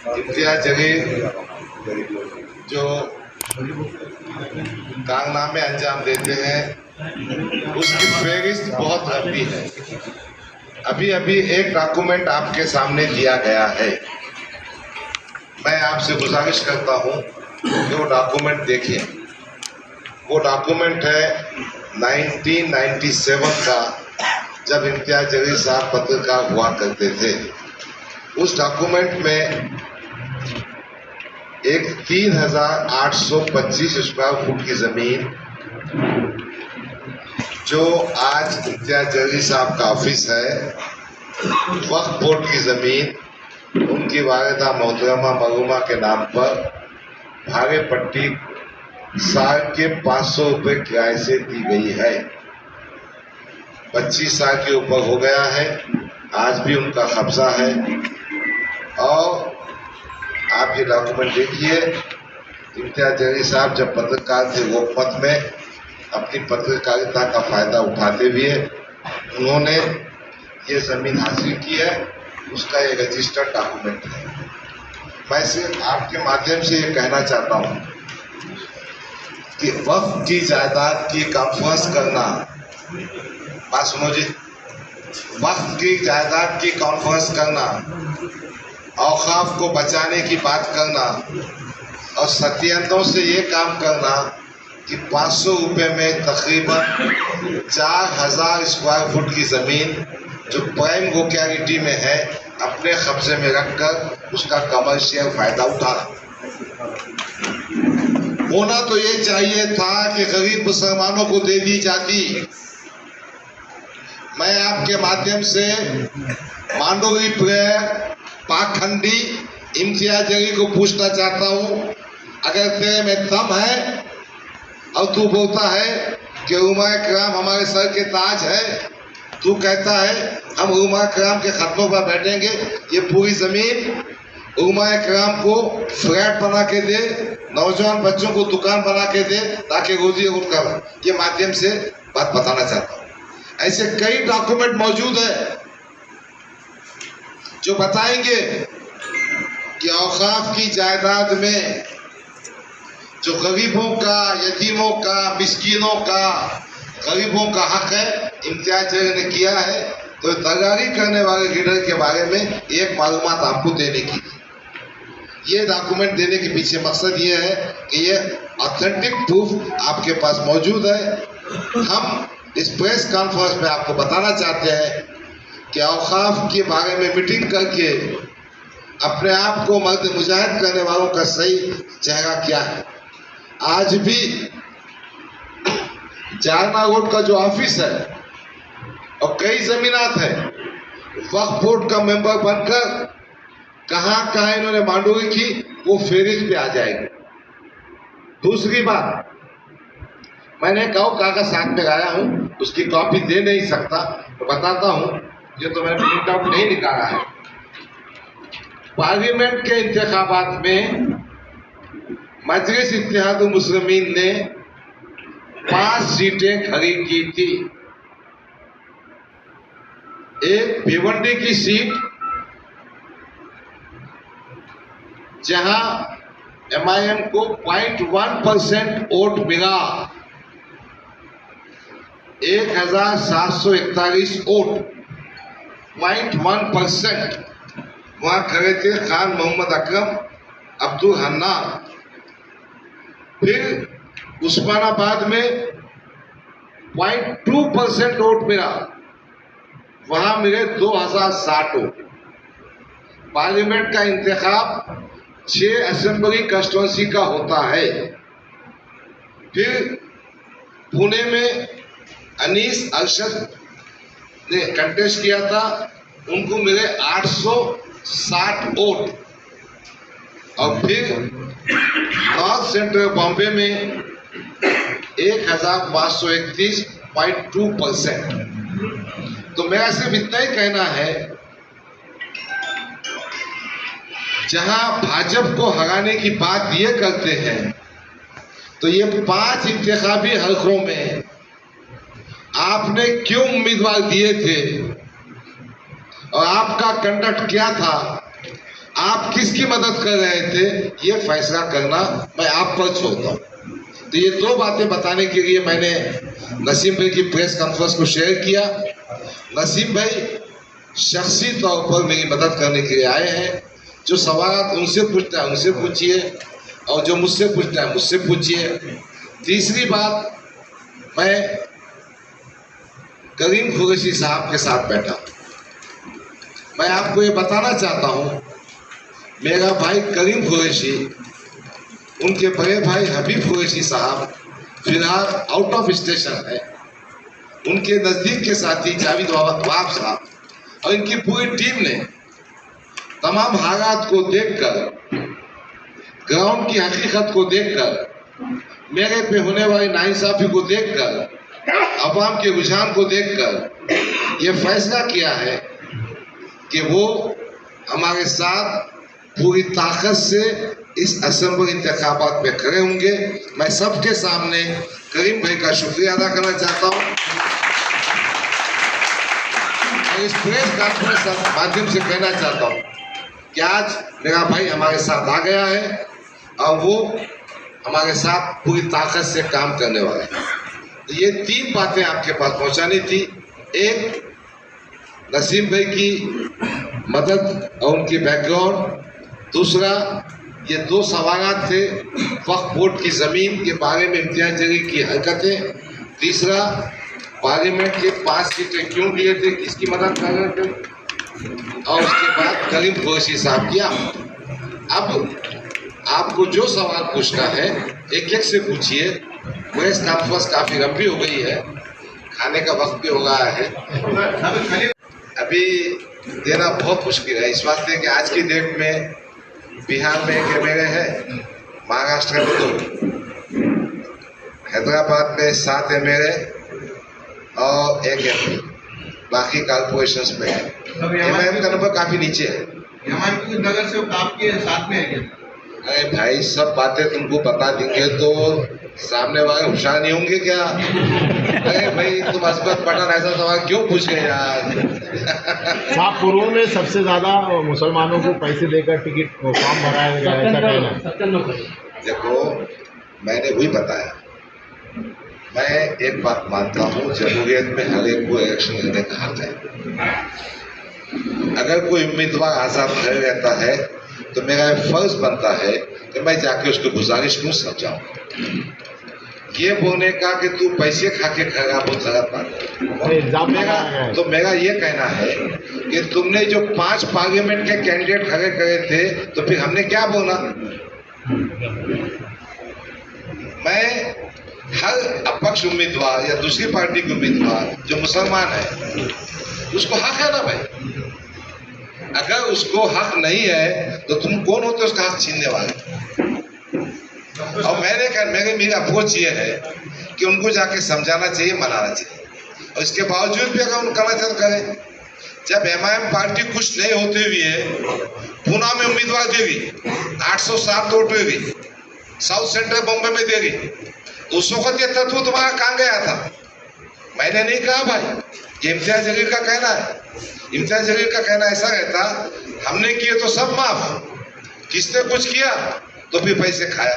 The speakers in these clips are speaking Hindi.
इम्तियाज जलील जो कारनामे अंजाम देते हैं उसकी फहरिस्त बहुत लंबी है। अभी अभी एक डॉक्यूमेंट आपके सामने दिया गया है। मैं आपसे गुजारिश करता हूं कि वो डॉक्यूमेंट देखिए। वो डॉक्यूमेंट है 1997 का, जब इम्तियाज जलील साहब पत्रकार हुआ करते थे। उस डॉक्यूमेंट में एक 3825 स्क्वायर फुट की जमीन, जो आज इम्तियाज जलील साहब का ऑफिस है, वक्फ बोर्ड की जमीन उनकी वालिदा मोहतरमा मरूमा के नाम पर भागे पट्टी साल के 500 रुपये किराए से दी गई है। 25 साल के ऊपर हो गया है, आज भी उनका कब्जा है। और आप ये डॉक्यूमेंट देखिए, इम्तियाज जलील साहब जब पत्रकार थे लोकमत में, अपनी पत्रकारिता का फायदा उठाते हुए उन्होंने ये जमीन हासिल की है। उसका ये रजिस्टर्ड डॉक्यूमेंट है। मैं सिर्फ आपके माध्यम से ये कहना चाहता हूँ कि वक्फ की जायदाद की कॉन्फ्रेंस करना, बात सुनो जी, वक्फ की जायदाद की कॉन्फ्रेंस करना, औकाफ को बचाने की बात करना और सत्याग्रहों से ये काम करना कि 500 रुपये में तकरीबन 4000 स्क्वायर फुट की ज़मीन जो प्राइम लोकेलिटी में है अपने कब्जे में रखकर उसका कमर्शियल फायदा उठाना। होना तो ये चाहिए था कि गरीब मुसलमानों को दे दी जाती। मैं आपके माध्यम से मांडोली प्लेयर पाखंडी इम्तियाज जलील को पूछना चाहता हूँ, अगर तेरे में दम है और तू बोलता है कि उलमाए किराम हमारे सर के ताज है, तू कहता है हम उलमाए किराम के खत्मों पर बैठेंगे, ये पूरी ज़मीन उलमाए किराम को फ्लैट बना के दे, नौजवान बच्चों को दुकान बना के दे ताकि रोजी उनका, ये माध्यम से बात बताना चाहता हूँ। ऐसे कई डॉक्यूमेंट मौजूद है जो बताएंगे कि औकाफ की जायदाद में जो गरीबों का, यतीमों का, मिस्कीनों का, गरीबों का हक है, इम्तियाज जलील ने किया है। तो दगारी करने वाले लीडर के बारे में एक मालूमात आपको देने की, ये डॉक्यूमेंट देने के पीछे मकसद ये है कि ये ऑथेंटिक प्रूफ आपके पास मौजूद है। हम इस प्रेस कॉन्फ्रेंस में आपको बताना चाहते हैं कि औकाफ के बारे में मीटिंग करके अपने आप को मर्द मुजाहिद करने वालों का सही चेहरा क्या है। आज भी जारना रोड का जो ऑफिस है और कई जमीनात है, वक्फ बोर्ड का मेंबर बनकर कहाँ कहाँ इन्होंने मांडोली की, वो फेरिस्त पे आ जाएगी। दूसरी बात, मैंने कागज साथ में लाया हूँ, उसकी कॉपी दे नहीं सकता तो बताता हूँ, ये तो मैंने प्रिंट आउट नहीं निकाला है। पार्लियामेंट के इंतखाबात में मजलिस इत्तेहादुल मुस्लिमीन ने 5 सीटें खरीद की थी। एक भिवंडी की सीट जहां MIM को 0.1% वोट मिला, 1741 वोट, 0.1%। वहां खड़े थे खान मोहम्मद अकरम, अब्दुल हन्नान। फिर उस्मानाबाद में 0.2% वोट मिला, वहां मिले 2060 वोट। पार्लियामेंट का इंतखाब 6 असेंबली कंस्टिट्यूंसी का होता है। फिर पुणे में अनीस अरशद ने कंटेस्ट किया था, उनको मिले 860 वोट। और फिर नॉर्थ सेंट्रल बॉम्बे में 1531.2%। तो मेरा सिर्फ इतना ही कहना है, जहां भाजपा को हराने की बात ये करते हैं, तो ये 5 इंतखाबी हलकों में आपने क्यों उम्मीदवार दिए थे और आपका कंडक्ट क्या था आप किसकी मदद कर रहे थे ये फैसला करना मैं आप पर छोड़ता हूँ। तो ये दो बातें बताने के लिए मैंने नसीम भाई की प्रेस कॉन्फ्रेंस को शेयर किया। नसीम भाई शख्सी तौर पर मेरी मदद करने के लिए आए हैं। जो सवाल उनसे पूछना है उनसे पूछिए और जो मुझसे पूछना है मुझसे पूछिए। तीसरी बात, मैं करीम कुरैशी साहब के साथ बैठा। मैं आपको ये बताना चाहता हूँ, मेरा भाई करीम कुरैशी, उनके बड़े भाई हबीब कुरैशी साहब फिलहाल आउट ऑफ स्टेशन है। उनके नज़दीक के साथी जावेद वहाब साहब और इनकी पूरी टीम ने तमाम हालात को देखकर, ग्राउंड की हकीकत को देखकर, मेरे पे होने वाली नाइंसाफी को देखकर, अवाम के रुझान को देखकर ये फैसला किया है कि वो हमारे साथ पूरी ताकत से इस असेंबली इंतखाबात में खड़े होंगे। मैं सबके सामने करीम भाई का शुक्रिया अदा करना चाहता हूँ और इस प्रेस कॉन्फ्रेंस के माध्यम से कहना चाहता हूँ कि आज मेरा भाई हमारे साथ आ गया है और वो हमारे साथ पूरी ताकत से काम करने वाला है। तो ये तीन बातें आपके पास पहुंचानी थी। एक, नसीम भाई की मदद और उनकी बैकग्राउंड। दूसरा, ये दो सवाल थे, वक्फ बोर्ड की ज़मीन के बारे में इम्तियाज जलील की हरकतें। तीसरा, पार्लियामेंट के 5 सीटें क्यों लिए थे, किसकी मदद कर रहे थे, और उसके बाद करीम कुरैशी साहब किया। अब आपको जो सवाल पूछना है एक एक से पूछिए। प्रेस कॉन्फ्रेंस काफ़ी लंबी हो गई है, खाने का वक्त भी हो गया है, अभी देना बहुत मुश्किल है। इस वास्ते कि आज की डेट में बिहार में एक MLA है, महाराष्ट्र में 2, हैदराबाद में 7 MLA और 1 MP, बाकी कॉर्पोरेशंस में है। MIM का नंबर काफ़ी नीचे है। नगर से आपके साथ में है क्या? अरे भाई, सब बातें तुमको बता देंगे तो सामने वाले होशियार नहीं होंगे क्या? अरे भाई, तुम असबत पठान ऐसा सवाल क्यों पूछ गए यार? साहब, पूर्व में सबसे ज्यादा मुसलमानों को पैसे देकर टिकट फॉर्म भराया गया, ऐसा कहना है। देखो, मैंने वही बताया। मैं एक बात मानता हूँ, जमहूरियत में हर एक को इलेक्शन लड़ने का हक है। अगर कोई उम्मीदवार आजाद खड़े रहता है तो मेरा फर्ज बनता है कि मैं जाके उसको गुजारिश क्यों समझाऊं। ये बोलने का कि तू पैसे खा के खाएगा बहुत गलत बात है। तो मेरा ये कहना है कि तुमने जो 5 पार्लियामेंट के कैंडिडेट खड़े करे थे तो फिर हमने क्या बोला? मैं हर अपक्ष उम्मीदवार या दूसरी पार्टी के उम्मीदवार जो मुसलमान है उसको हक है ना भाई। अगर उसको हक नहीं है तो तुम कौन होते उसका हक छीनने वाले? और मेरी अप्रोच ये है कि उनको जाके समझाना चाहिए, मनाना चाहिए, और इसके बावजूद भी अगर उनका नजर करें, जब MIM पार्टी कुछ नहीं होते हुए पूना में उम्मीदवार देगी, 807 वोट देगी, साउथ सेंट्रल बॉम्बे में देगी, तो उस वक्त ये तत्व तुम्हारा कहाँ गया था? मैंने नहीं कहा भाई, ये इम्तियाज जलील का कहना है। इम्तियाज जलील का कहना ऐसा रहता, हमने किए तो सब माफ, किसने कुछ किया तो फिर पैसे खाया।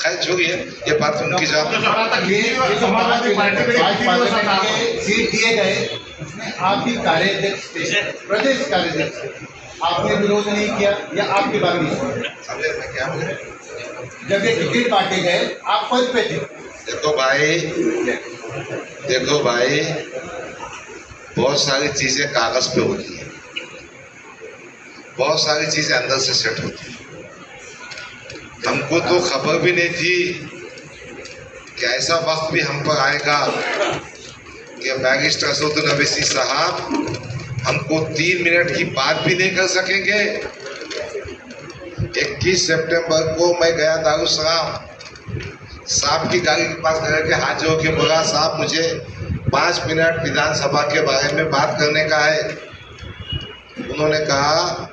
खैर छोड़िए, ये बात उनकी जवाब। सीट दिए गए उसमें आप ही कार्याध्यक्ष थे, प्रदेश कार्याध्यक्ष, आपने विरोध नहीं किया या आपकी बात नहीं सुनी? जब ये टिकट बांटे गए आप पद पे थे। देखो भाई, बहुत सारी चीजें कागज पे होती है, बहुत सारी चीजें अंदर से सेट होती है। हमको तो खबर भी नहीं थी कि ऐसा वक्त भी हम पर आएगा कि बैरिस्टर असदुद्दीन अवैसी साहब हमको 3 मिनट की बात भी नहीं कर सकेंगे। 21 सितंबर को मैं गया दारुसलाम, साहब की गाड़ी के पास गए के हाथ जोड़ के बोला, साहब मुझे 5 मिनट विधानसभा के बारे में बात करने का है। उन्होंने कहा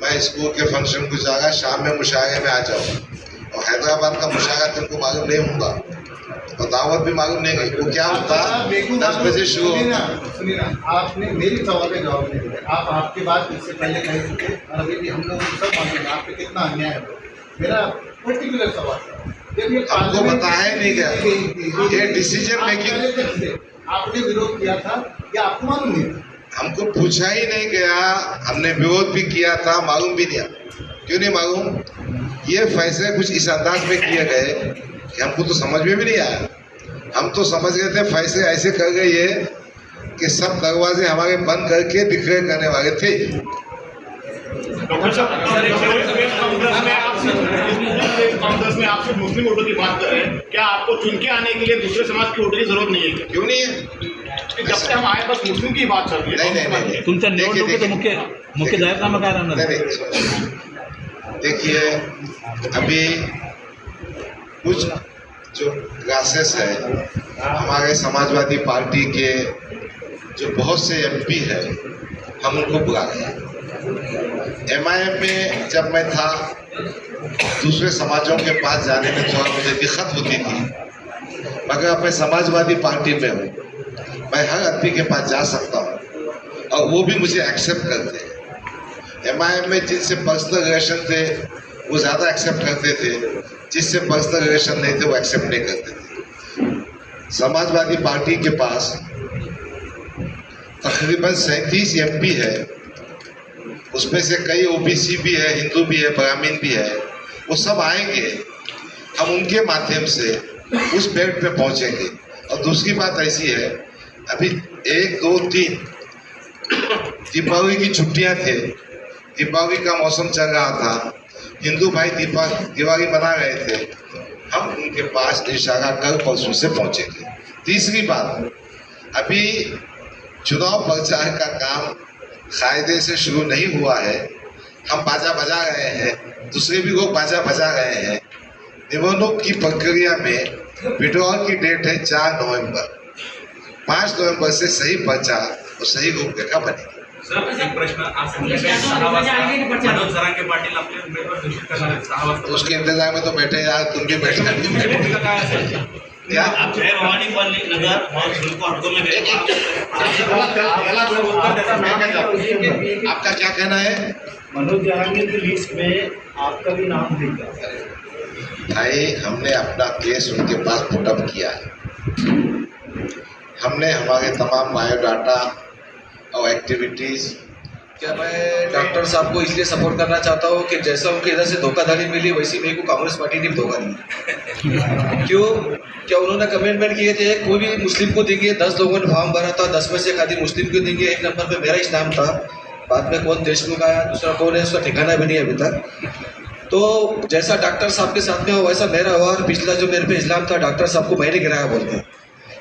मैं स्कूल के फंक्शन को जागा, शाम में मुशायरे में आ जाऊँ, और हैदराबाद का मुशायरा तुमको मालूम नहीं होगा। और दावत भी मालूम नहीं गई। वो क्या होता, 10 बजे शुरू होता। सुनिए ना, आपने मेरी सवाल का जवाब नहीं दिया। आप आपकी बात इससे पहले कह चुके और अभी भी हम लोग सब मालूम है आप पे कितना अन्याय है। मेरा पर्टिकुलर सवाल था, जब ये हमको बताया नहीं गया ये डिसीजन मेकिंग, आपने विरोध किया था या आपको मालूम नहीं था? हमको पूछा ही नहीं गया। हमने विरोध भी किया था, मालूम भी नहीं। क्यों नहीं मालूम? ये फैसले कुछ इस अंदाज में किए गए कि हमको तो समझ में भी नहीं आया। हम तो समझ गए थे फैसले ऐसे कर गए ये कि सब दरवाजे हमारे बंद करके डिक्लेयर करने वाले थे। डॉक्टर साहब, कांग्रेस में आपसे मुस्लिम वोटों की बात कर रहे हैं, क्या आपको चुन के आने के लिए दूसरे समाज की वोटों की जरूरत नहीं है क्या? क्यों नहीं है? जब से हम आए बस मुस्लिम की बात चल रही है। नहीं। तुमचा निवडणुकीचं मुख्य जाहीरनामा काय राहणार? देखिए, अभी कुछ जो क्लासेस है हमारे समाजवादी पार्टी के जो बहुत से एमपी है, हम उनको बुला रहे। MIM में जब मैं था दूसरे समाजों के पास जाने में थोड़ा मुझे दिक्कत होती थी, मगर अब मैं समाजवादी पार्टी में हूँ, मैं हर आदमी के पास जा सकता हूँ और वो भी मुझे एक्सेप्ट करते हैं। MIM में जिनसे पर्सनल रिलेशन थे वो ज़्यादा एक्सेप्ट करते थे, जिससे पर्सनल रिलेशन नहीं थे वो एक्सेप्ट नहीं करते थे। समाजवादी पार्टी के पास तकरीबन 37 MP है, उसमें से कई OBC भी है, हिंदू भी है, ब्राह्मण भी है। वो सब आएंगे, हम उनके माध्यम से उस पेड़ पे पहुंचेंगे। और दूसरी बात ऐसी है, अभी 1, 2, 3 दीपावली की छुट्टियां थे, दीपावली का मौसम चल रहा था, हिंदू भाई दिवाली मना रहे थे। हम उनके पास इंशाअल्लाह कल परसों से पहुंचेंगे। तीसरी बात, अभी चुनाव प्रचार का काम कायदे से शुरू नहीं हुआ है। हम बाजा बजा रहे हैं, दूसरे भी लोग बाजा बजा रहे हैं। निवडणूक की प्रक्रिया में विड्रॉल की डेट है 4 नवंबर। 5 नवंबर से सही प्रचार और सही रूपरेखा बनेगी। सर, एक प्रश्न, आज संध्याकाळी 6 वाजता मनोज जरांगे पाटील आपले उमेदवार घोषित करणार आहेत 6 वाजता। उसके इंतजार में तो बैठे यार, तुम भी बैठे। भूमिका काय असेल? क्या रोहानी पाली नगर और शुल्क अटको में गए। आपका क्या कहना है? मनोज जहांगीर की लिस्ट में आपका भी नाम दिखा। भाई, हमने अपना केस उनके पास पुटअप किया है। हमने हमारे तमाम बायोडाटा और एक्टिविटीज़। क्या मैं डॉक्टर साहब को इसलिए सपोर्ट करना चाहता हूँ कि जैसा उनके इधर से धोखाधड़ी मिली वैसी मेरे को कांग्रेस पार्टी ने धोखा दिया। क्यों? क्या उन्होंने कमिटमेंट किए थे कोई भी मुस्लिम को देंगे, 10 लोगों ने फॉर्म भरा था, 10 में से खाली मुस्लिम को देंगे। 1 नंबर पे मेरा ही नाम था, बाद में कौन देशमुख आया, दूसरा कौन है, उसका ठिकाना भी नहीं अभी तक। तो जैसा डॉक्टर साहब के साथ में हो वैसा मेरा हुआ। और पिछला जो मेरे पे इस्लाम था, डॉक्टर साहब को मैंने गिराया बोलते हैं।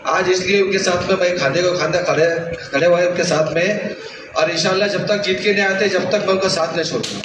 आज इसलिए उनके साथ में मैं खाने को खाना खड़े हुए उनके साथ में। और इंशाल्लाह जब तक जीत के नहीं आते, जब तक मैं उनका साथ नहीं छोड़ूंगा।